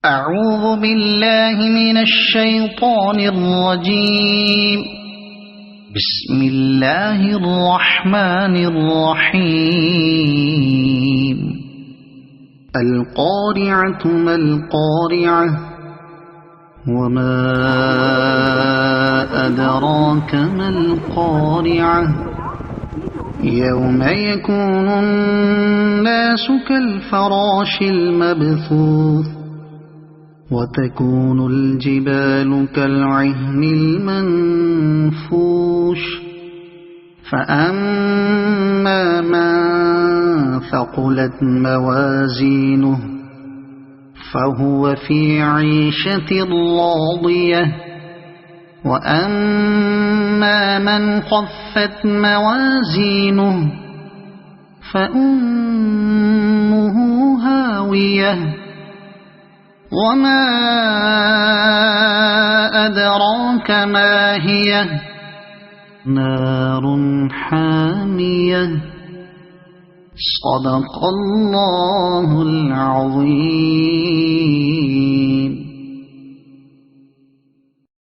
أعوذ بالله من الشيطان الرجيم. بسم الله الرحمن الرحيم. القارعة ما القارعة وما أدراك ما القارعة يوم يكون الناس كالفراش المبثوث وتكون الجبال كالعهن المنفوش فأما من ثقلت موازينه فهو في عيشة راضية وأما من خفت موازينه فأمه هاوية وما أدراك ما هي نار حامية. صدق الله العظيم.